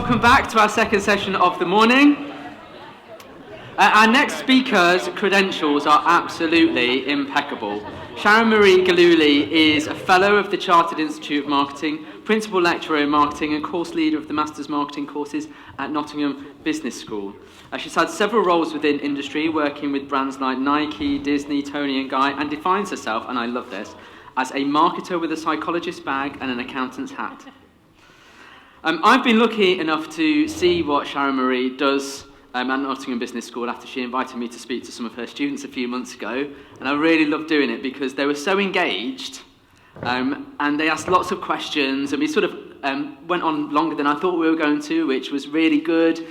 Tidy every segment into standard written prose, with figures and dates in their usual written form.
welcome back to our second session of the morning. Our next speaker's credentials are absolutely impeccable. Sharon Marie Gillooley is a Fellow of the Chartered Institute of Marketing, Principal Lecturer in Marketing and Course Leader of the Masters Marketing courses at Nottingham Business School. She's had several roles within industry, working with brands like Nike, Disney, Tony and Guy, and defines herself, and I love this, as a marketer with a psychologist's bag and an accountant's hat. I've been lucky enough to see what Sharon Marie does at Nottingham Business School after she invited me to speak to some of her students a few months ago, and I really loved doing it because they were so engaged, and they asked lots of questions, and we sort of went on longer than I thought we were going to, which was really good.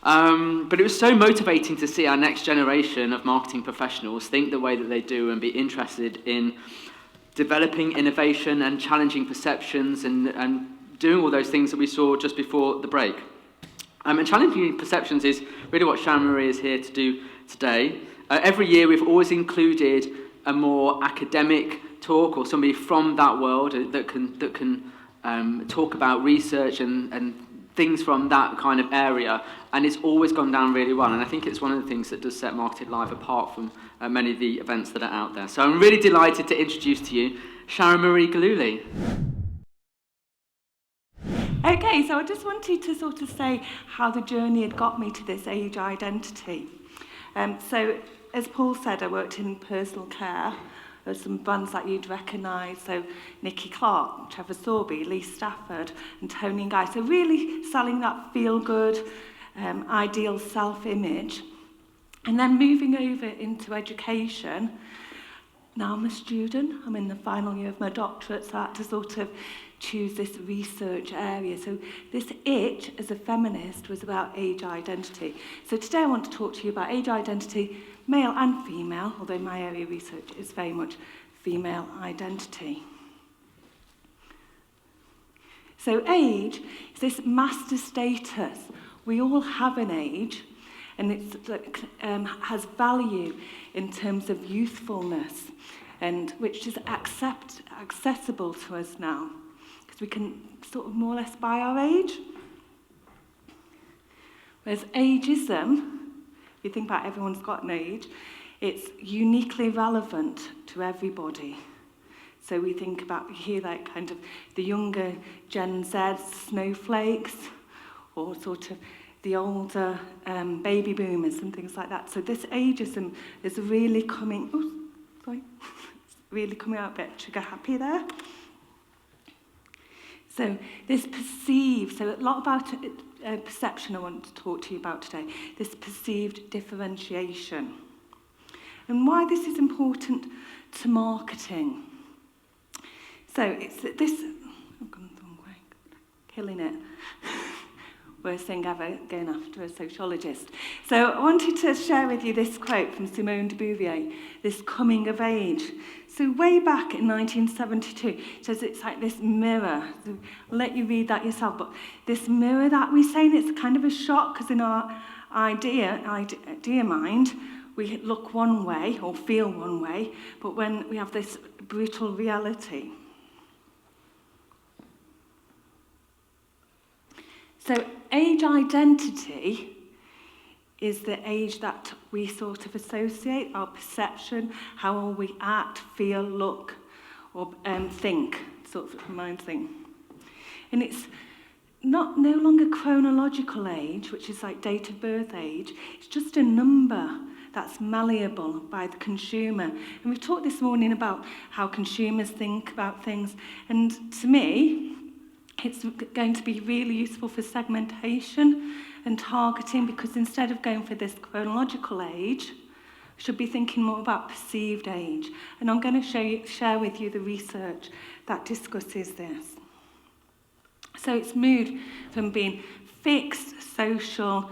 But it was so motivating to see our next generation of marketing professionals think the way that they do and be interested in developing innovation and challenging perceptions and doing all those things that we saw just before the break. And challenging perceptions is really what Sharon Marie is here to do today. Every year we've always included a more academic talk or somebody from that world that can talk about research and things from that kind of area, and it's always gone down really well, and I think it's one of the things that does set Marketed Live apart from many of the events that are out there. So I'm really delighted to introduce to you Sharon Marie Gillooley. Okay, so I just wanted to sort of say how the journey had got me to this age identity. So, as Paul said, I worked in personal care. There's some brands that you'd recognise, so Nicky Clark, Trevor Sorby, Lee Stafford, and Tony and Guy. So really selling that feel-good, ideal self-image. And then moving over into education. Now I'm a student, I'm in the final year of my doctorate, so I had to sort of choose this research area. So this itch as a feminist was about age identity. So today I want to talk to you about age identity, male and female, although my area of research is very much female identity. So age is this master status. We all have an age, and it has value in terms of youthfulness, and which is accessible to us now. We can sort of more or less buy our age. Whereas ageism, if you think about everyone's got an age, it's uniquely relevant to everybody. So we think about, you hear that kind of the younger Gen Z snowflakes, or sort of the older baby boomers and things like that. So this ageism is really coming, really coming out a bit trigger happy there. So this perceived, so a lot about perception I want to talk to you about today, this perceived differentiation. And why this is important to marketing. So it's this, I've gone the wrong way, killing it. Worst thing ever, going after a sociologist. So I wanted to share with you this quote from Simone de Beauvoir, this coming of age. So way back in 1972, it says it's like this mirror. So I'll let you read that yourself, but this mirror that we say, and it's kind of a shock because in our idea mind, we look one way or feel one way, but when we have this brutal reality. So age identity is the age that we sort of associate, our perception, how we act, feel, look, or think, sort of mind thing. And it's no longer chronological age, which is like date of birth age. It's just a number that's malleable by the consumer. And we've talked this morning about how consumers think about things. And to me, it's going to be really useful for segmentation and targeting, because instead of going for this chronological age, we should be thinking more about perceived age. And I'm going to share with you the research that discusses this. So it's moved from being fixed, social,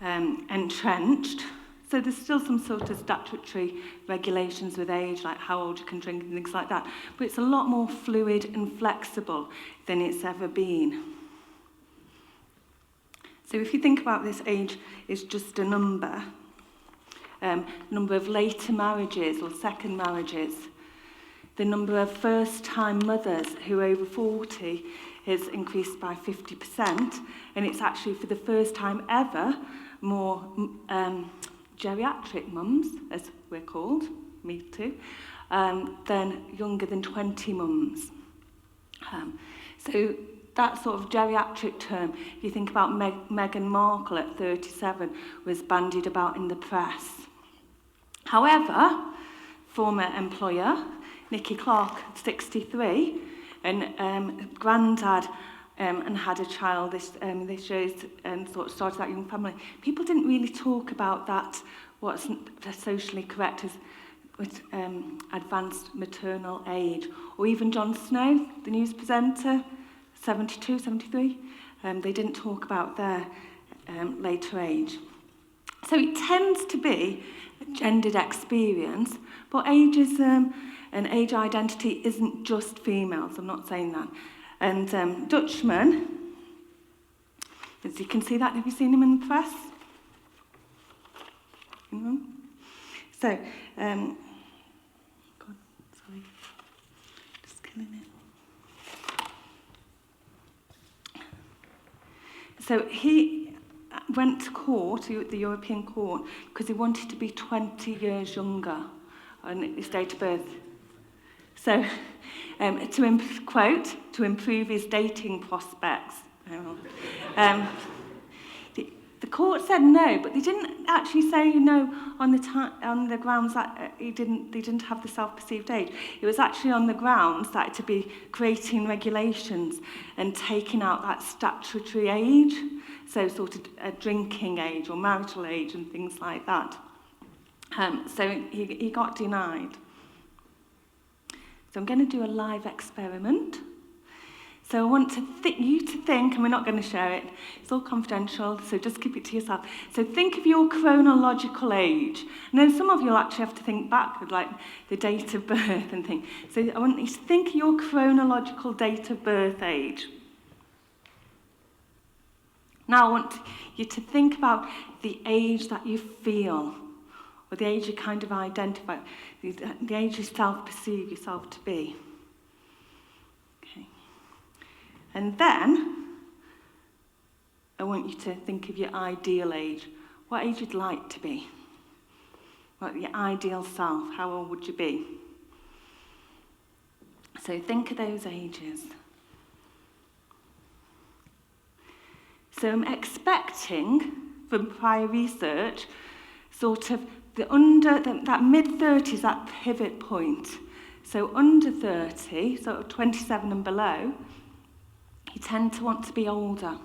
entrenched. So there's still some sort of statutory regulations with age, like how old you can drink and things like that. But it's a lot more fluid and flexible than it's ever been. So if you think about this, age is just a number. Number of later marriages or second marriages. the number of first-time mothers who are over 40 has increased by 50%, and it's actually for the first time ever more geriatric mums, as we're called, me too, than younger than 20 mums. So that sort of geriatric term, if you think about Meghan Markle at 37, was bandied about in the press. However, former employer, Nicky Clark, 63, and granddad and had a child, this shows, and sort of started that young family. People didn't really talk about that, what's socially correct as with advanced maternal age. Or even Jon Snow, the news presenter, 72, 73, they didn't talk about their later age. So it tends to be a gendered experience, but ageism and age identity isn't just females, I'm not saying that. And Dutchman, as you can see that, have you seen him in the press? Mm-hmm. So, God, sorry, just killing it. So he went to court, to the European court, because he wanted to be 20 years younger on his date of birth. So, quote, to improve his dating prospects. The court said no, but they didn't actually say no on the grounds that they didn't have the self-perceived age. It was actually on the grounds that to be creating regulations and taking out that statutory age, so sort of a drinking age or marital age and things like that. So he got denied. So I'm going to do a live experiment. So I want you to think, and we're not going to share it, it's all confidential, so just keep it to yourself. So think of your chronological age. And then some of you will actually have to think back with like the date of birth and things. So I want you to think of your chronological date of birth age. Now I want you to think about the age that you feel, or the age you kind of identify, the age you self-perceive yourself to be. Okay. And then, I want you to think of your ideal age. What age you'd like to be? What your ideal self, how old would you be? So think of those ages. So I'm expecting, from prior research, sort of that mid-30s, that pivot point. So under 30, sort of 27 and below, you tend to want to be older.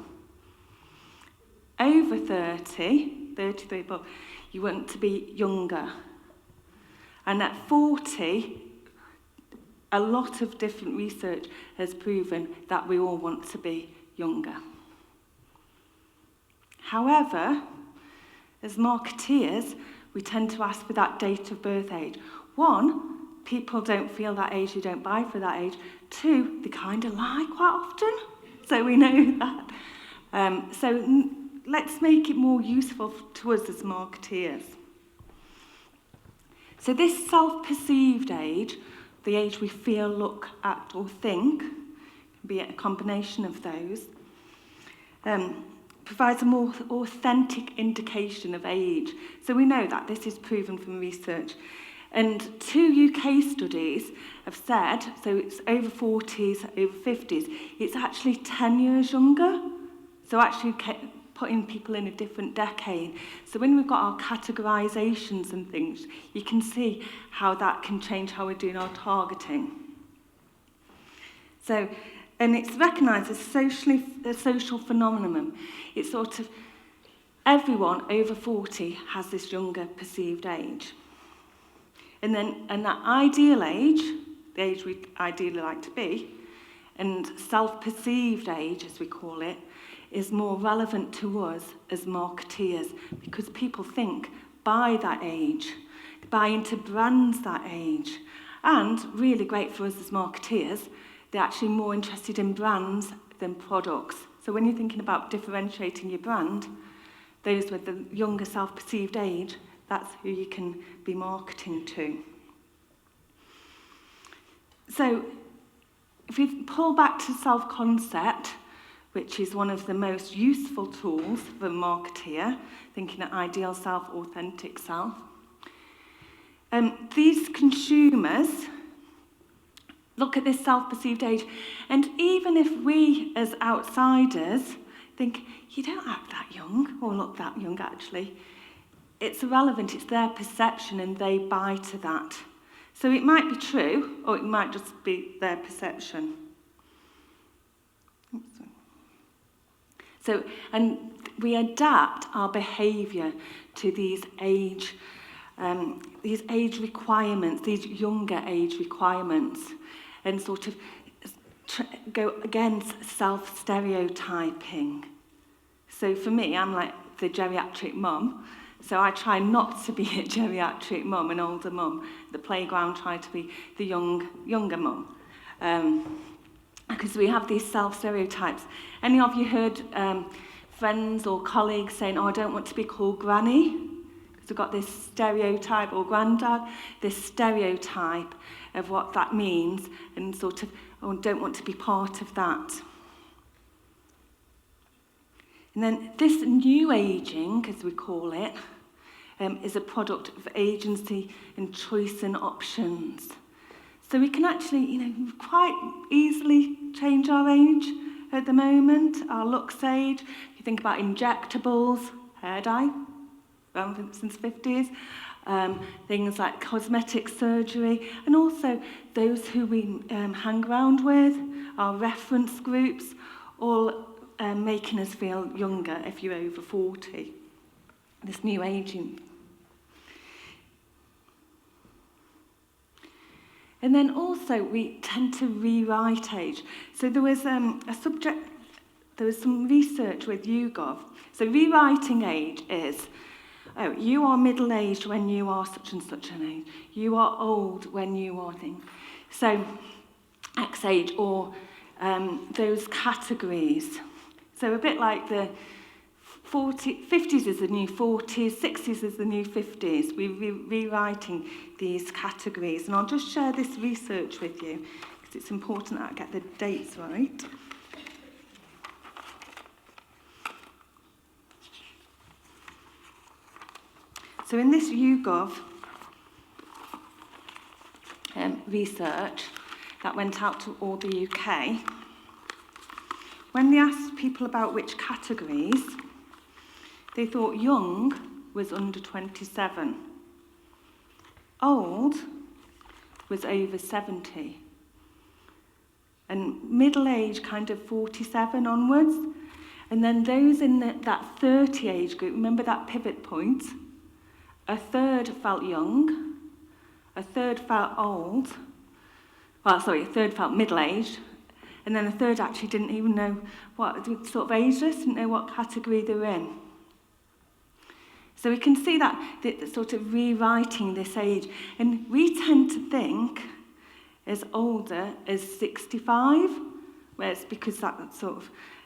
Over 30, 33 above, you want to be younger. And at 40, a lot of different research has proven that we all want to be younger. However, as marketeers, we tend to ask for that date of birth age. One, people don't feel that age, you don't buy for that age. Two, they kind of lie quite often, so we know that. So let's make it more useful to us as marketeers. So this self-perceived age, the age we feel, look at or think, can be a combination of those, provides a more authentic indication of age. So we know that this is proven from research. And 2 UK studies have said, so it's over 40s, over 50s, it's actually 10 years younger. So actually putting people in a different decade. So when we've got our categorisations and things, you can see how that can change how we're doing our targeting. So, and it's recognised as a social phenomenon. It's sort of, everyone over 40 has this younger perceived age. And that ideal age, the age we ideally like to be, and self-perceived age, as we call it, is more relevant to us as marketeers because people think by that age, they buy into brands that age. And really great for us as marketeers, they're actually more interested in brands than products. So when you're thinking about differentiating your brand, those with the younger self-perceived age, that's who you can be marketing to. So if we pull back to self-concept, which is one of the most useful tools for a marketeer, thinking of ideal self, authentic self, these consumers look at this self-perceived age, and even if we as outsiders think, you don't act that young, or look that young actually, it's irrelevant, it's their perception and they buy to that. So it might be true, or it might just be their perception. So, and we adapt our behaviour to these age requirements, these younger age requirements, and sort of go against self-stereotyping. So for me, I'm like the geriatric mum, so I try not to be a geriatric mum, an older mum. The playground, try to be the younger mum. Because we have these self-stereotypes. Any of you heard friends or colleagues saying, oh, I don't want to be called granny? Because we've got this stereotype, or granddad, this stereotype of what that means, and sort of, oh, don't want to be part of that. And then this new ageing, as we call it, is a product of agency and choice and options. So we can actually, quite easily change our age at the moment, our looks age. If you think about injectables, hair dye, since the 50s, things like cosmetic surgery, and also those who we hang around with, our reference groups, all making us feel younger if you're over 40. This new aging. And then also we tend to rewrite age. So there was some research with YouGov. So rewriting age is, oh, you are middle-aged when you are such and such an age. You are old when you are thing. So X age, or those categories. So a bit like the 50s is the new 40s, 60s is the new 50s. We're rewriting these categories. And I'll just share this research with you, because it's important that I get the dates right. So in this YouGov research that went out to all the UK, when they asked people about which categories, they thought young was under 27. Old was over 70. And middle age, kind of 47 onwards. And then those in that 30 age group, remember that pivot point? A third felt young, a third felt old, a third felt middle-aged, and then a third actually didn't even know what sort of ageless, didn't know what category they were in. So we can see that sort of rewriting this age. And we tend to think as older as 65, whereas because that sort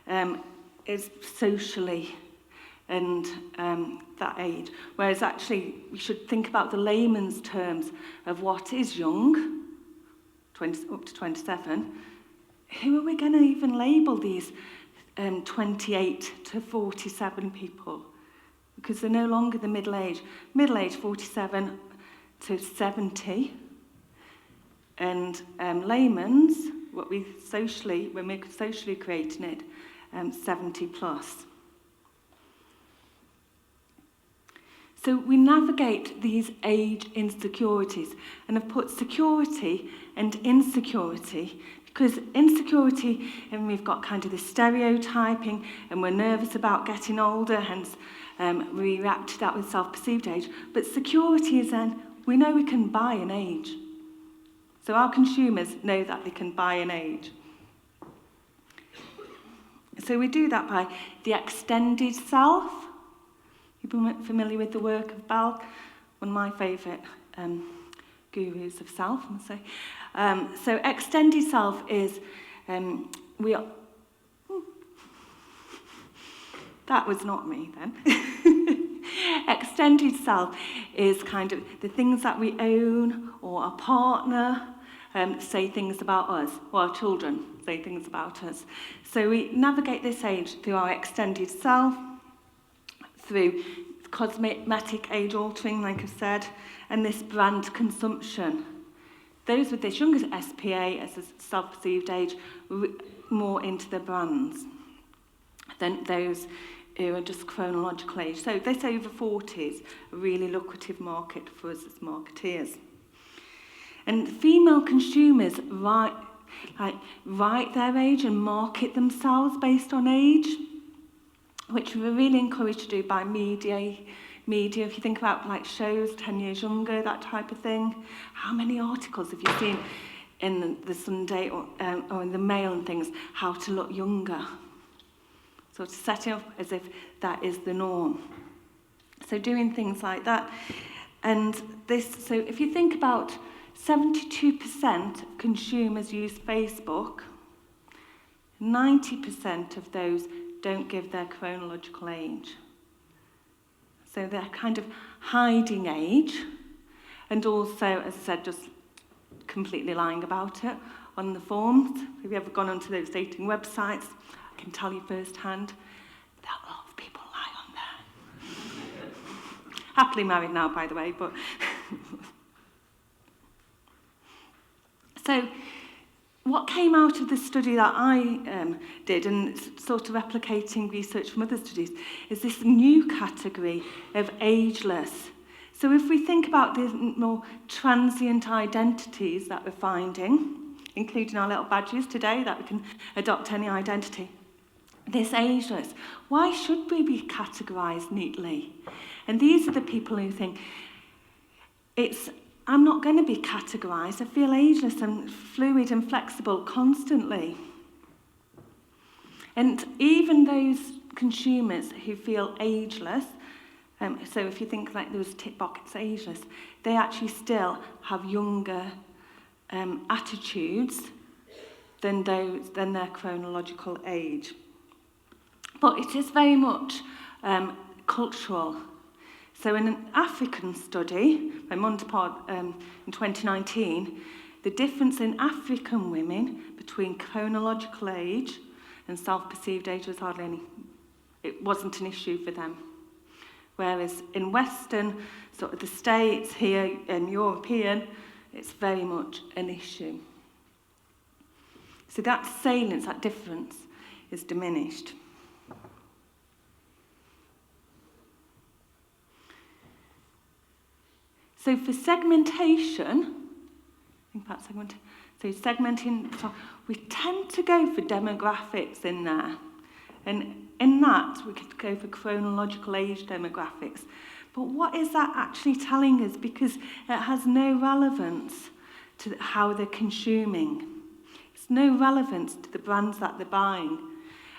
of is socially and that age. Whereas actually we should think about the layman's terms of what is young, up to 27. Who are we going to even label these 28 to 47 people? Because they're no longer the middle age. Middle age, 47 to 70. And layman's, when we're socially creating it, 70 plus. So we navigate these age insecurities, and I've put security and insecurity, because insecurity, and we've got kind of the stereotyping, and we're nervous about getting older, hence we react to that with self-perceived age. But security is then, we know we can buy an age. So our consumers know that they can buy an age. So we do that by the extended self. You're familiar with the work of Bal, one of my favourite gurus of self, I must say. So extended self is, that was not me then. Extended self is kind of the things that we own, or our partner, say things about us, or our children say things about us. So we navigate this age through our extended self, through cosmetic age altering, like I've said, and this brand consumption. Those with this younger SPA, as a self-perceived age, more into the brands than those who are just chronological age. So this over 40s, a really lucrative market for us as marketeers. And female consumers write their age and market themselves based on age, which we're really encouraged to do by media. If you think about like shows, 10 years younger, that type of thing. How many articles have you seen in the Sunday or in the Mail and things, how to look younger? So to set it up as if that is the norm. So doing things like that. And this, so if you think about 72% of consumers use Facebook, 90% of those don't give their chronological age. So they're kind of hiding age, and also, as I said, just completely lying about it on the forms. Have you ever gone onto those dating websites? I can tell you firsthand that a lot of people lie on there. Happily married now, by the way, but... So, what came out of the study that I did, and sort of replicating research from other studies, is this new category of ageless. So if we think about the more transient identities that we're finding, including our little badges today, that we can adopt any identity, this ageless, why should we be categorised neatly? And these are the people who think, I'm not going to be categorised. I feel ageless and fluid and flexible constantly. And even those consumers who feel ageless, so if you think like those tick box ageless, they actually still have younger attitudes than their chronological age. But it is very much cultural. So in an African study by Montepard in 2019, the difference in African women between chronological age and self-perceived age was hardly any. It wasn't an issue for them. Whereas in Western, sort of the States here and European, it's very much an issue. So that salience, that difference, is diminished. So for segmentation, think about segmenting, we tend to go for demographics in there. And in that, we could go for chronological age demographics. But what is that actually telling us? Because it has no relevance to how they're consuming. It's no relevance to the brands that they're buying.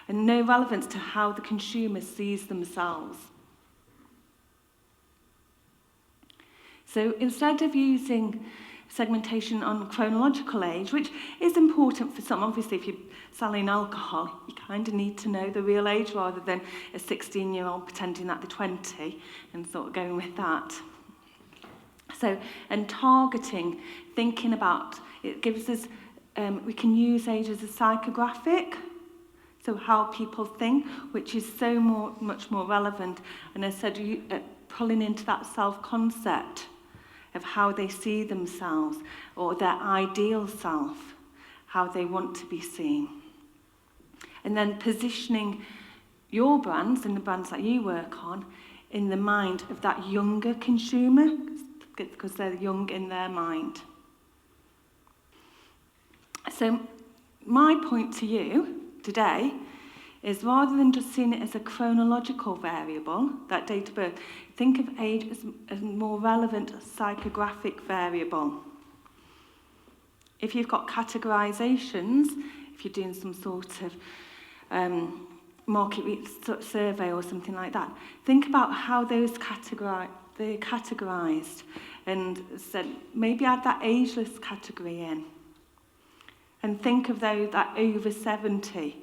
And no relevance to how the consumer sees themselves. So instead of using segmentation on chronological age, which is important for some, obviously if you're selling alcohol, you kind of need to know the real age rather than a 16-year-old pretending that they're 20 and sort of going with that. So, and targeting, thinking about, it gives us, we can use age as a psychographic, so how people think, which is so much more relevant. And as I said, pulling into that self-concept of how they see themselves or their ideal self, how they want to be seen. And then positioning your brands and the brands that you work on in the mind of that younger consumer, because they're young in their mind. So my point to you today is rather than just seeing it as a chronological variable, that date of birth, think of age as a more relevant psychographic variable. If you've got categorizations, if you're doing some sort of market survey or something like that, think about how those they're categorized and said, maybe add that ageless category in. And think of those that over 70.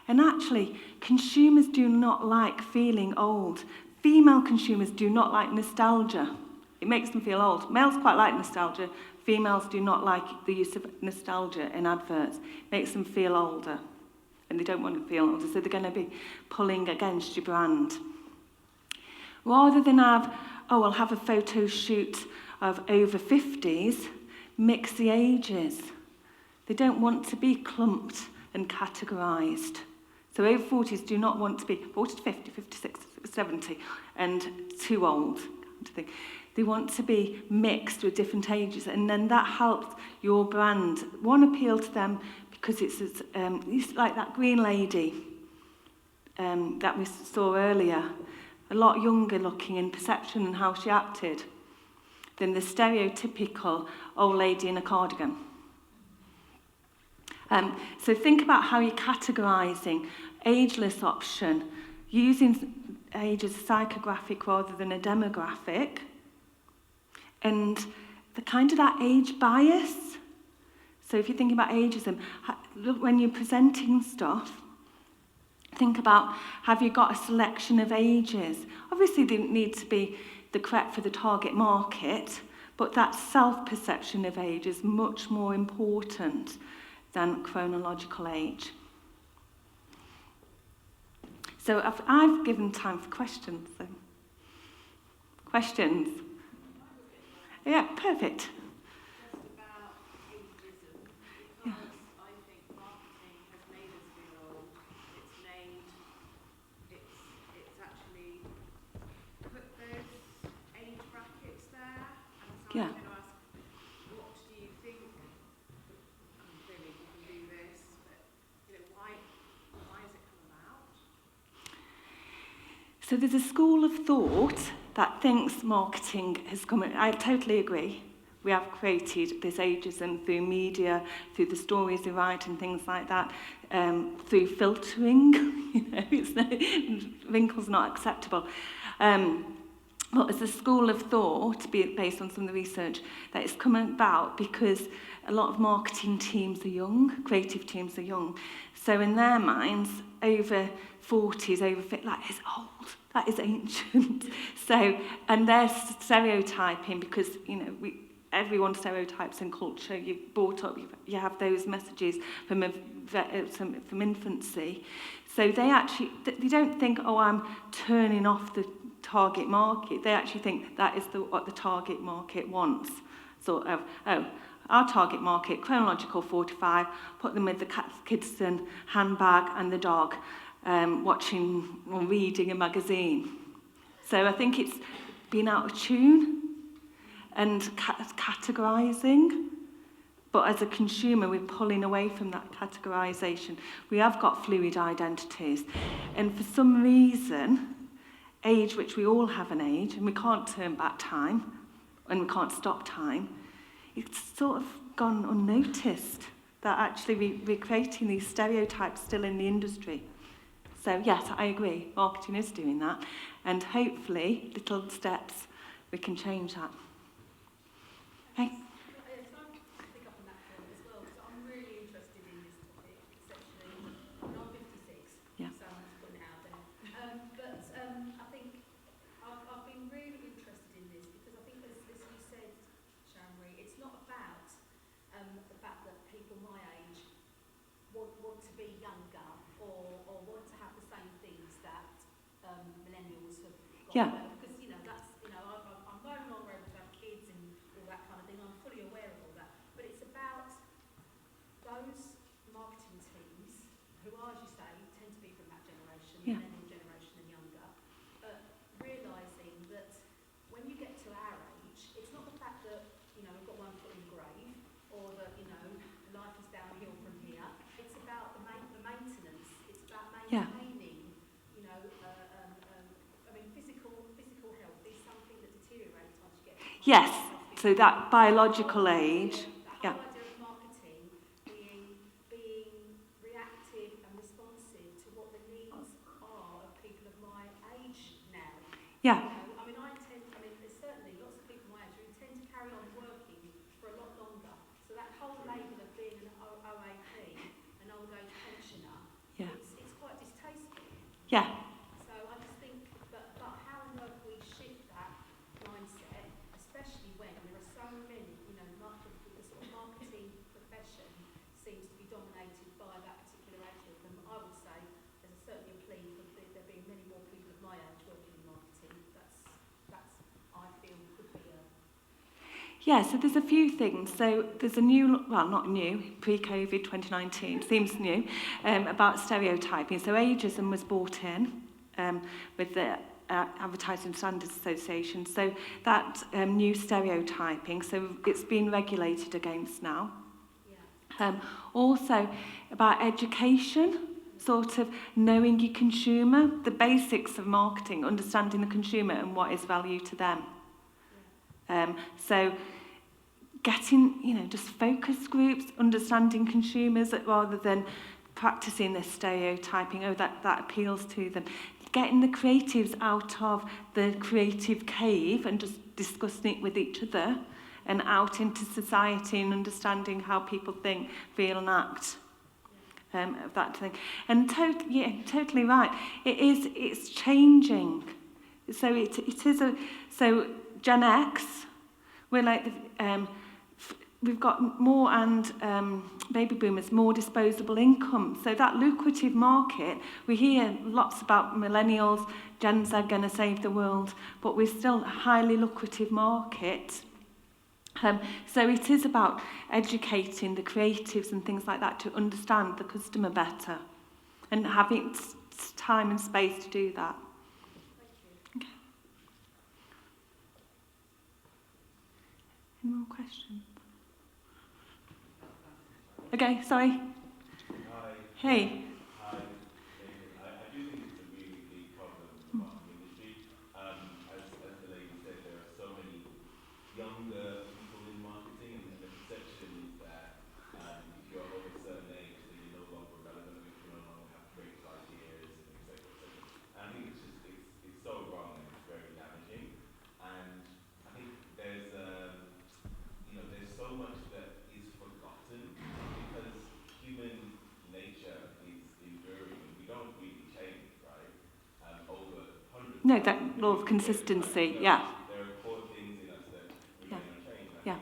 And actually, consumers do not like feeling old. Female consumers do not like nostalgia. It makes them feel old. Males quite like nostalgia. Females do not like the use of nostalgia in adverts. It makes them feel older, and they don't want to feel older, so they're going to be pulling against your brand. Rather than I'll have a photo shoot of over 50s, mix the ages. They don't want to be clumped and categorised. So over 40s do not want to be 40 to 50, 56, 70, and too old. They want to be mixed with different ages, and then that helps your brand. One, appeal to them because it's like that green lady that we saw earlier, a lot younger looking in perception and how she acted than the stereotypical old lady in a cardigan. So think about how you're categorising. Ageless option, using age as a psychographic rather than a demographic, and the kind of that age bias. So if you're thinking about ageism, look, when you're presenting stuff, think about, have you got a selection of ages? Obviously they need to be the correct for the target market, but that self-perception of age is much more important than chronological age. So I've given time for questions. So. Questions? Yeah, perfect. Yeah. What do you think? Clearly you can do this, but why has it come about? So there's a school of thought that thinks marketing has come. I totally agree. We have created this ageism through media, through the stories we write and things like that, through filtering. Wrinkles not acceptable. But as a school of thought, based on some of the research, that it's come about because a lot of marketing teams are young, creative teams are young. So in their minds, over 40s, over 50, that is old, that is ancient. So, and they're stereotyping because, everyone stereotypes in culture. You've brought up, you have those messages from infancy. So they don't think, I'm turning off the target market. They actually think that is what the target market wants. Sort of, our target market, chronological 45, put them with the Kidston handbag and the dog, watching or reading a magazine. So I think it's being out of tune and categorising. But as a consumer, we're pulling away from that categorisation. We have got fluid identities. And for some reason, age, which we all have an age, and we can't turn back time, and we can't stop time, it's sort of gone unnoticed that actually we're creating these stereotypes still in the industry. So yes, I agree, marketing is doing that, and hopefully, little steps, we can change that. Okay. Yeah. Because, that's, I'm no longer able to have kids and all that kind of thing. I'm fully aware of all that. But it's about those marketing teams who are, as you say, tend to be from that generation, the millennial generation and younger, realising that when you get to our age, it's not the fact that, we've got one foot in the grave or that, life is downhill from here. It's about the maintenance. It's about maintaining. Yes, so that biological age. The whole idea of marketing being reactive and responsive to what the needs are of people of my age now. Yeah. There's certainly lots of people my age who intend to carry on working for a lot longer. So that whole label of being an OAP, an old age pensioner, it's quite distasteful. Yeah. So I just think, but how on earth we shift that mindset, especially when there are so many, much of Yeah, so there's a few things. So there's a new, well, not new, pre-COVID 2019, seems new, about stereotyping. So ageism was brought in with the Advertising Standards Association. So that new stereotyping, so it's been regulated against now. Also about education, sort of knowing your consumer, the basics of marketing, understanding the consumer and what is value to them. So getting, just focus groups, understanding consumers rather than practicing this stereotyping, that appeals to them. Getting the creatives out of the creative cave and just discussing it with each other and out into society and understanding how people think, feel and act. Of that thing. And totally right. It's changing. So it is so Gen X, we're like we've got more, and baby boomers, more disposable income. So that lucrative market, we hear lots about millennials, Gen Z are going to save the world, but we're still a highly lucrative market. So it is about educating the creatives and things like that to understand the customer better and having time and space to do that. Okay. Any more questions? Okay, sorry. Hi. Hey. Hi. I do think it's a really big problem in the marketing industry. As the lady said, there are so many younger people in marketing, and the perception is that if you're over a certain age, then you're no longer relevant, if you no longer have great ideas, and et cetera, et cetera. And I think it's so wrong and it's very damaging. And I think there's so much that is forgotten because human nature is enduring. We don't really change, right? Over hundreds. No, that law of consistency, yeah. There are core things in us that remain unchanged. I think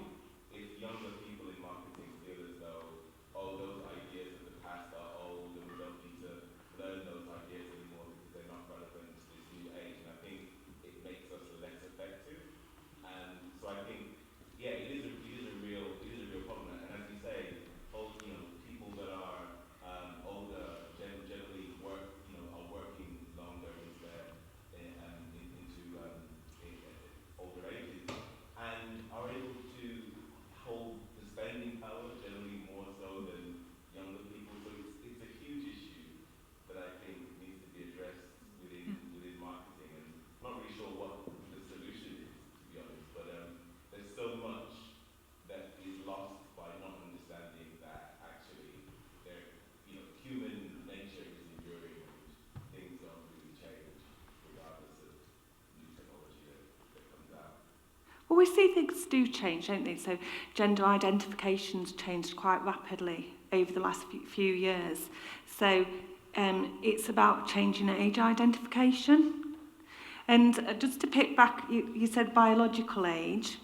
if younger people in marketing feel as though, those ideas of the past are old and we don't need to learn those ideas anymore because they're not relevant to this new age, and I think it makes us less effective. And so I think, it is a real problem. And as you say, people that are older generally are working longer into older ages and are able to hold the spending power generally more so than younger people. So it's a huge issue that I think needs to be addressed within marketing. And I'm not really sure what the solution is, to be honest, but there's so much that is lost by not understanding that actually human nature is enduring and things don't really change regardless of new technology that comes out. Well, we see things do change, don't they? So gender identification's changed quite rapidly over the last few years. So it's about changing age identification. And just to pick back, you said biological age.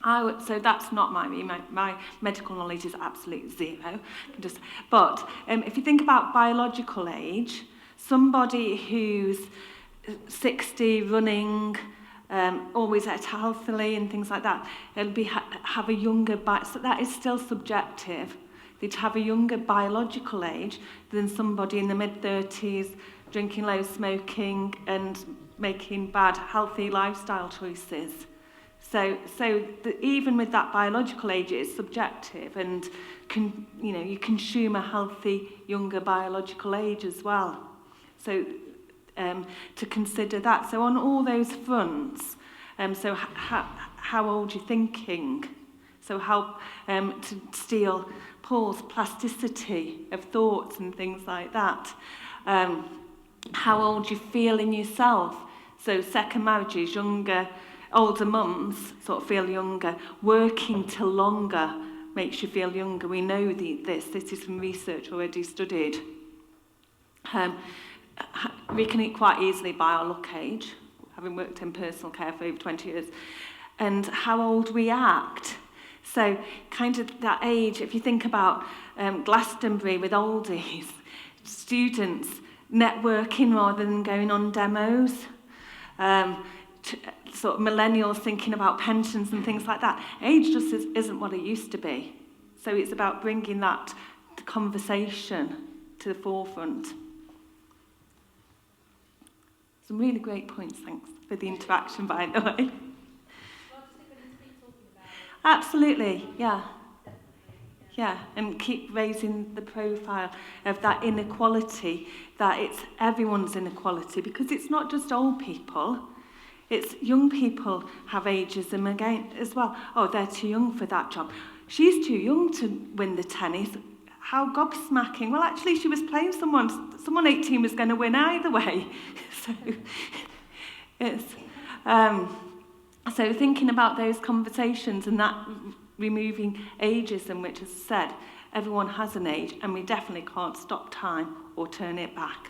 So that's not my medical knowledge is absolute zero. But if you think about biological age, somebody who's 60, running, always ate healthily and things like that, it'll have a younger, so that is still subjective. They'd have a younger biological age than somebody in the mid-30s, drinking loads, smoking, and making bad, healthy lifestyle choices. So even with that biological age, it is subjective, and you consume a healthy, younger biological age as well. So to consider that. So on all those fronts, so how old you're thinking, so how to steal Paul's plasticity of thoughts and things like that. How old you feel in yourself. So second marriages, younger, older mums sort of feel younger. Working till longer makes you feel younger. We know this is from research already studied. We can quite easily by our look age, having worked in personal care for over 20 years, and how old we act. So kind of that age, if you think about Glastonbury with oldies, students networking rather than going on demos, sort of millennials thinking about pensions and things like that. Age just isn't what it used to be. So it's about bringing that conversation to the forefront. Some really great points, thanks for the interaction, by the way. Absolutely, yeah. Yeah, and keep raising the profile of that inequality, that it's everyone's inequality, because it's not just old people, it's young people have ageism again as well. Oh, they're too young for that job. She's too young to win the tennis. How gobsmacking. Well, actually, she was playing someone 18 was going to win either way. So it's so thinking about those conversations and that removing ageism, which, as I said, everyone has an age, and we definitely can't stop time or turn it back.